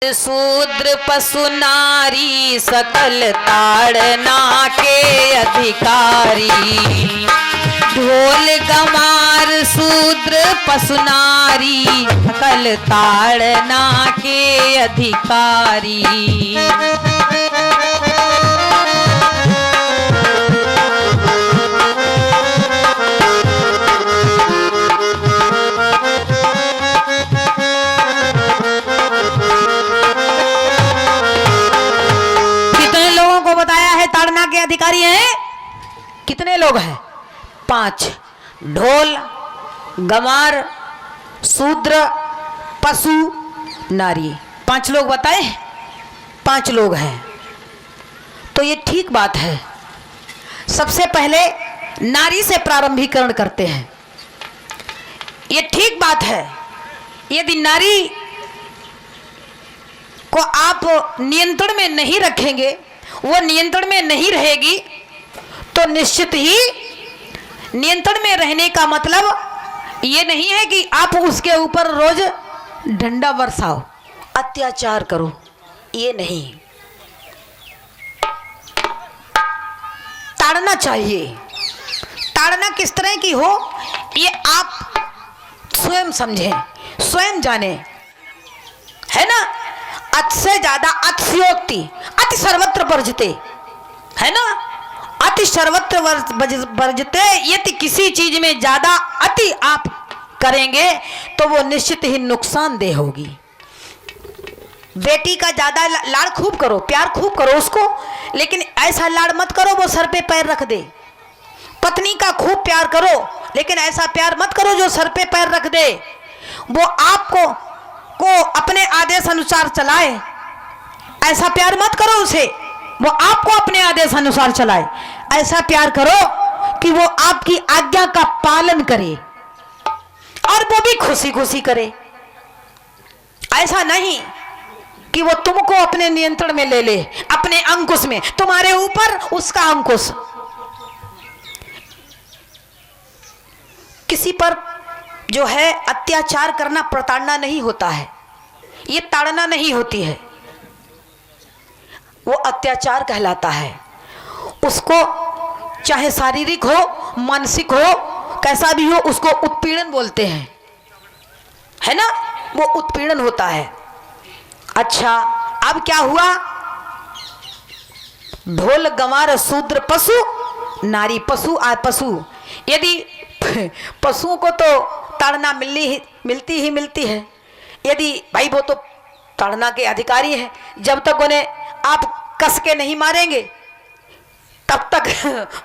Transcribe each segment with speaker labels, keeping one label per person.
Speaker 1: शूद्र पशु नारी सकल ताड़ना के अधिकारी। ढोल गमार शूद्र पशु नारी सकल ताड़ना के अधिकारी। ताड़ना के अधिकारी हैं कितने लोग हैं? 5। ढोल गमार शूद्र पशु नारी। 5 लोग बताए, 5 लोग हैं। तो ये ठीक बात है। सबसे पहले नारी से प्रारंभिकरण करते हैं। ये ठीक बात है। यदि नारी को आप नियंत्रण में नहीं रखेंगे, वो नियंत्रण में नहीं रहेगी, तो निश्चित ही नियंत्रण में रहने का मतलब ये नहीं है कि आप उसके ऊपर रोज डंडा बरसाओ, अत्याचार करो, ये नहीं। ताड़ना चाहिए। ताड़ना किस तरह की हो ये आप स्वयं समझें, स्वयं जाने, है ना। अति से ज्यादा अतिशयोक्ति, अति सर्वत्र वर्जते, है ना। अति सर्वत्र वर्जते। यदि किसी चीज में ज्यादा अति आप करेंगे तो वो निश्चित ही नुकसानदेह होगी। बेटी का ज्यादा लाड़ खूब करो, प्यार खूब करो उसको, लेकिन ऐसा लाड़ मत करो वो सर पे पैर रख दे। पत्नी का खूब प्यार करो, लेकिन ऐसा प्यार मत करो जो सर पे पैर रख दे। वो आपको अपने आदेश अनुसार चलाए, ऐसा प्यार मत करो उसे। वो आपको अपने आदेश अनुसार चलाए, ऐसा प्यार करो कि वो आपकी आज्ञा का पालन करे और वो भी खुशी खुशी करे। ऐसा नहीं कि वो तुमको अपने नियंत्रण में ले ले, अपने अंकुश में, तुम्हारे ऊपर उसका अंकुश। किसी पर जो है अत्याचार करना प्रताड़ना नहीं होता है, ये ताड़ना नहीं होती है, वो अत्याचार कहलाता है। उसको चाहे शारीरिक हो, मानसिक हो, कैसा भी हो, उसको उत्पीड़न बोलते हैं, है ना। वो उत्पीड़न होता है। अच्छा, अब क्या हुआ? ढोल गंवार शूद्र पशु नारी। पशु यदि पशुओं को तो ताड़ना मिलती है। यदि भाई वो तो ताड़ना के अधिकारी हैं, जब तक उन्हें आप कस के नहीं मारेंगे तब तक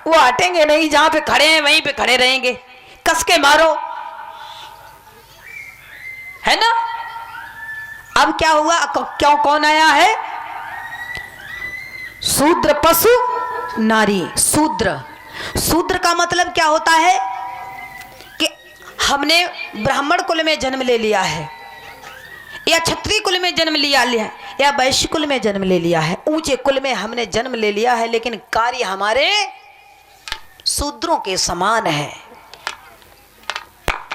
Speaker 1: वो हटेंगे नहीं। जहां पे खड़े हैं वहीं पे खड़े रहेंगे। कस के मारो, है ना। अब क्या हुआ? क्यों कौन आया है? शूद्र पशु नारी। शूद्र का मतलब क्या होता है कि हमने ब्राह्मण कुल में जन्म ले लिया है, या क्षत्रिय कुल में जन्म लिया है, या वैश्य कुल में जन्म ले लिया है, ऊंचे कुल में हमने जन्म ले लिया है, लेकिन कार्य हमारे शूद्रों के समान है।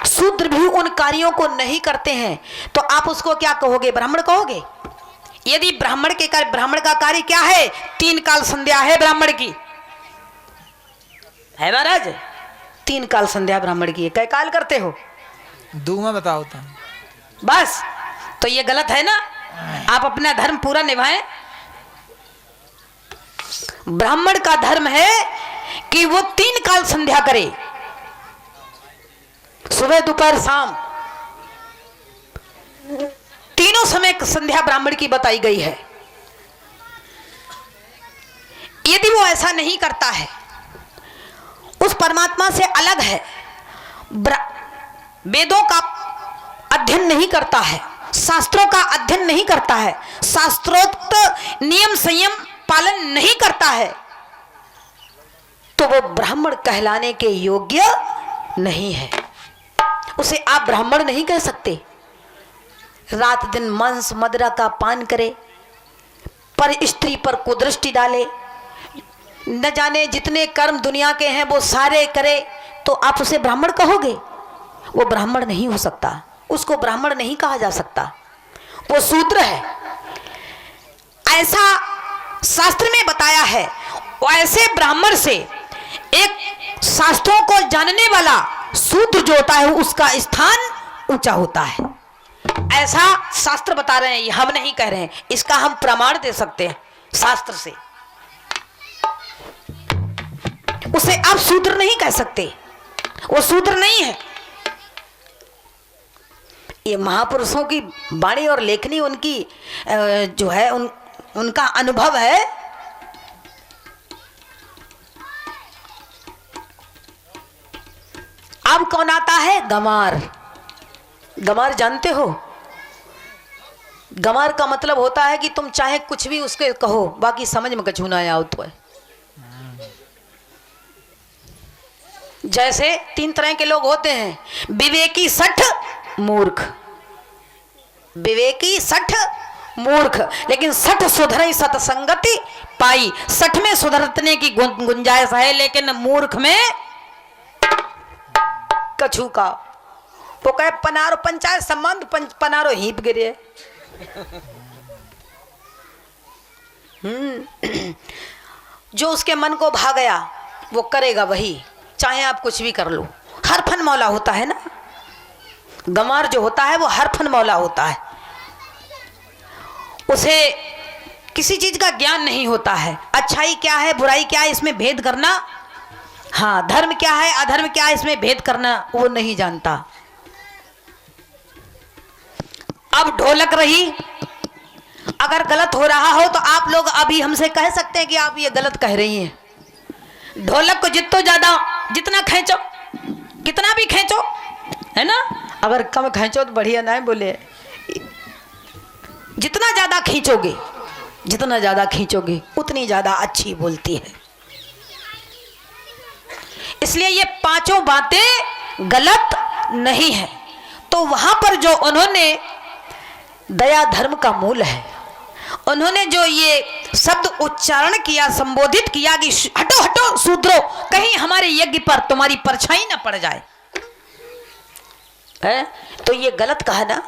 Speaker 1: शूद्र भी उन कार्यों को नहीं करते हैं, तो आप उसको क्या कहोगे? ब्राह्मण कहोगे। यदि ब्राह्मण का कार्य क्या है? 3 काल संध्या है ब्राह्मण की, है महाराज। 3 काल संध्या ब्राह्मण की है। कै काल करते हो?
Speaker 2: 2 में बताओ तो।
Speaker 1: बस, तो ये गलत है ना। आप अपना धर्म पूरा निभाएं। ब्राह्मण का धर्म है कि वो 3 काल संध्या करे, सुबह दोपहर शाम, तीनों समय संध्या ब्राह्मण की बताई गई है। यदि वो ऐसा नहीं करता है, उस परमात्मा से अलग है, वेदों का अध्ययन नहीं करता है, शास्त्रों का अध्ययन नहीं करता है, शास्त्रोक्त नियम संयम पालन नहीं करता है, तो वो ब्राह्मण कहलाने के योग्य नहीं है। उसे आप ब्राह्मण नहीं कह सकते। रात दिन मांस मदिरा का पान करे, पर स्त्री पर कुदृष्टि डाले, न जाने जितने कर्म दुनिया के हैं वो सारे करे, तो आप उसे ब्राह्मण कहोगे? वो ब्राह्मण नहीं हो सकता। उसको ब्राह्मण नहीं कहा जा सकता, वो शूद्र है। ऐसा शास्त्र में बताया है, वैसे ब्राह्मण से एक शास्त्रों को जानने वाला शूद्र जो होता है उसका स्थान ऊंचा होता है। ऐसा शास्त्र बता रहे हैं, हम नहीं कह रहे हैं, इसका हम प्रमाण दे सकते हैं शास्त्र से। उसे आप शूद्र नहीं कह सकते, वो शूद्र नहीं है। ये महापुरुषों की वाणी और लेखनी उनकी जो है उनका अनुभव है। अब कौन आता है? गंवार। गंवार जानते हो? गंवार का मतलब होता है कि तुम चाहे कुछ भी उसके कहो, बाकी समझ में कछु ना आओ। तो है जैसे 3 तरह के लोग होते हैं, विवेकी सठ मूर्ख। विवेकी सठ मूर्ख, लेकिन सठ सुधरई सतसंगति पाई। सठ में सुधरने की गुंजाइश है, लेकिन मूर्ख में कछु का। वो कहे पनारो पंचायत संबंध पनारो हीप गिरे। जो उसके मन को भा गया वो करेगा वही, चाहे आप कुछ भी कर लो। हर फन मौला होता है ना। गंवार जो होता है वो हर फन मौला होता है, उसे किसी चीज का ज्ञान नहीं होता है। अच्छाई क्या है, बुराई क्या है, इसमें भेद करना, हाँ धर्म क्या है, अधर्म क्या है, इसमें भेद करना वो नहीं जानता। अब ढोलक रही, अगर गलत हो रहा हो तो आप लोग अभी हमसे कह सकते हैं कि आप ये गलत कह रही हैं। ढोलक को जितना खींचो, कितना भी खींचो, है ना, अगर कम खींचो तो बढ़िया ना है, बोले जितना ज्यादा खींचोगे उतनी ज्यादा अच्छी बोलती है। इसलिए ये 5 बातें गलत नहीं है। तो वहां पर जो उन्होंने दया धर्म का मूल है, उन्होंने जो ये शब्द उच्चारण किया, संबोधित किया कि हटो हटो शूद्रो, कहीं हमारे यज्ञ पर तुम्हारी परछाई न पड़ जाए, है? तो ये गलत कहा ना,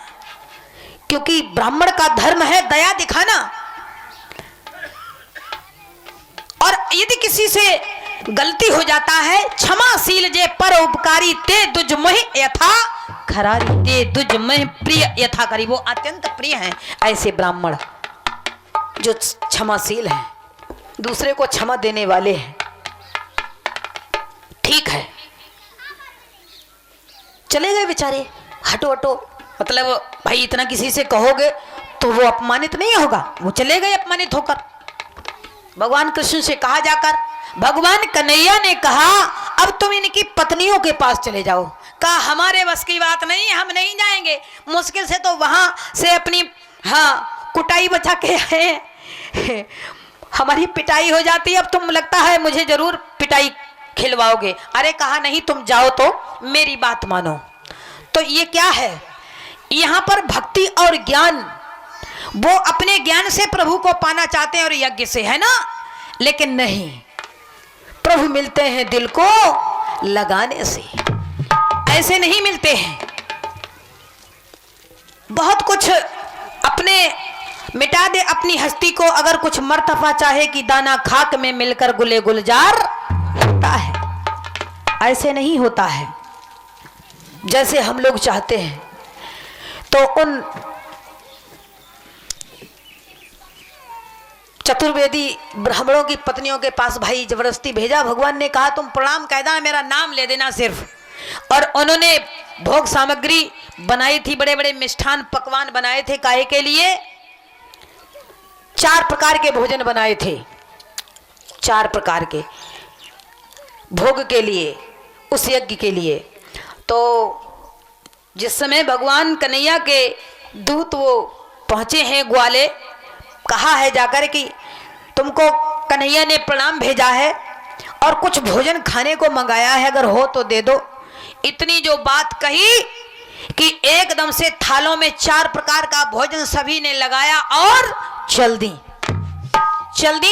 Speaker 1: क्योंकि ब्राह्मण का धर्म है दया दिखाना। और यदि किसी से गलती हो जाता है, क्षमाशील जे पर उपकारी ते दुज मोह यथा खरारी, ते दुज मोह प्रिय यथा करी। वो अत्यंत प्रिय हैं ऐसे ब्राह्मण जो क्षमाशील हैं, दूसरे को क्षमा देने वाले हैं। ठीक है, चले गए बेचारे, हटो हटो, मतलब भाई इतना किसी से कहोगे तो वो अपमानित नहीं होगा, वो चले गए अपमानित होकर। भगवान कृष्ण से कहा जाकर, भगवान कन्हैया ने कहा अब तुम इनकी पत्नियों के पास चले जाओ। कहा हमारे बस की बात नहीं, हम नहीं जाएंगे, मुश्किल से तो वहां से अपनी कुटाई बचा के आए, हमारी पिटाई हो जाती, अब तुम लगता है मुझे जरूर पिटाई खिलवाओगे। अरे कहा नहीं, तुम जाओ तो मेरी बात मानो। तो ये क्या है, यहाँ पर भक्ति और ज्ञान, वो अपने ज्ञान से प्रभु को पाना चाहते हैं और यज्ञ से, है ना, लेकिन नहीं, प्रभु मिलते हैं दिल को लगाने से, ऐसे नहीं मिलते हैं। बहुत कुछ अपने मिटा दे अपनी हस्ती को, अगर कुछ मर्तबा चाहे कि दाना खाक में मिलकर गुले गुलजार होता है, ऐसे नहीं होता है जैसे हम लोग चाहते हैं। तो उन चतुर्वेदी ब्राह्मणों की पत्नियों के पास भाई जबरदस्ती भेजा। भगवान ने कहा तुम प्रणाम कह देना, मेरा नाम ले देना सिर्फ। और उन्होंने भोग सामग्री बनाई थी, बड़े बड़े मिष्ठान पकवान बनाए थे, काहे के लिए? 4 प्रकार के भोजन बनाए थे, 4 प्रकार के भोग के लिए, उस यज्ञ के लिए। तो जिस समय भगवान कन्हैया के दूत वो पहुंचे हैं ग्वाले, कहा है जाकर कि तुमको कन्हैया ने प्रणाम भेजा है और कुछ भोजन खाने को मंगाया है, अगर हो तो दे दो। इतनी जो बात कही कि एकदम से थालों में 4 प्रकार का भोजन सभी ने लगाया और चल दी।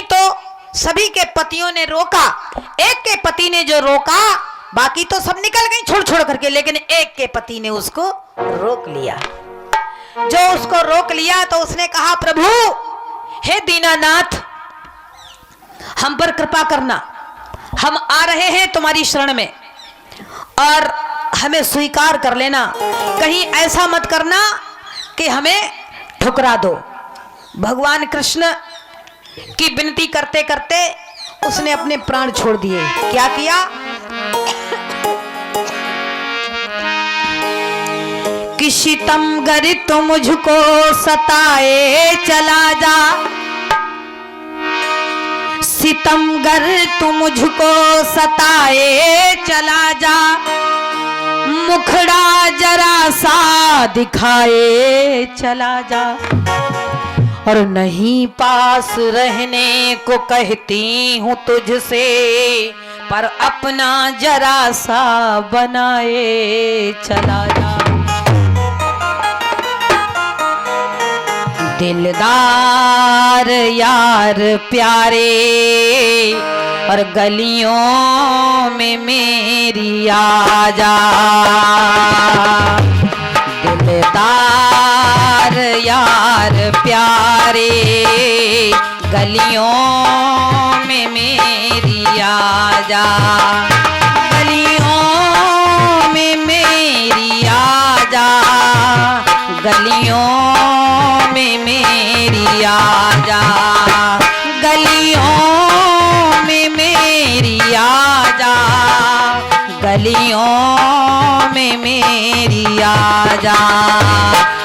Speaker 1: तो सभी के पतियों ने रोका, एक के पति ने जो रोका, बाकी तो सब निकल गई छोड़ छोड़ करके, लेकिन एक के पति ने उसको रोक लिया। जो उसको रोक लिया तो उसने कहा प्रभु हे दीनानाथ, हम पर कृपा करना, हम आ रहे हैं तुम्हारी शरण में और हमें स्वीकार कर लेना। कहीं ऐसा मत करना कि हमें ठुकरा दो। भगवान कृष्ण की विनती करते करते उसने अपने प्राण छोड़ दिए। क्या किया कि सितमगर तो मुझको सताए चला जा, सितमगर तू मुझको सताए चला जा, मुखड़ा जरा सा दिखाए चला जा, और नहीं पास रहने को कहती हूँ तुझसे, पर अपना जरा सा बनाए चला जा। दिलदार यार प्यारे और गलियों में मेरी आ जा, दिलदार यार प्यारे गलियों में मेरी आ जा, गलियों में मेरी आ जा, गलियों में मेरी आ जा, गलियों में मेरी आ जा, गलियों में मेरी आ जा,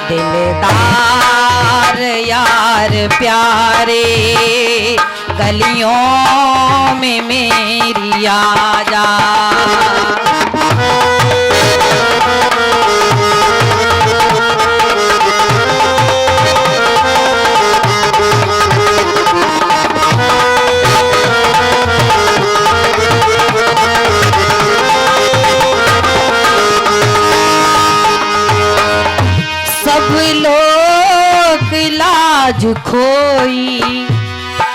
Speaker 1: दिलदार यार प्यारे गलियों में मेरी आ जा। लाज खोई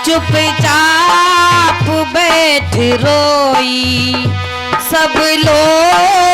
Speaker 1: चुपचाप बैठ रोई, सब लोग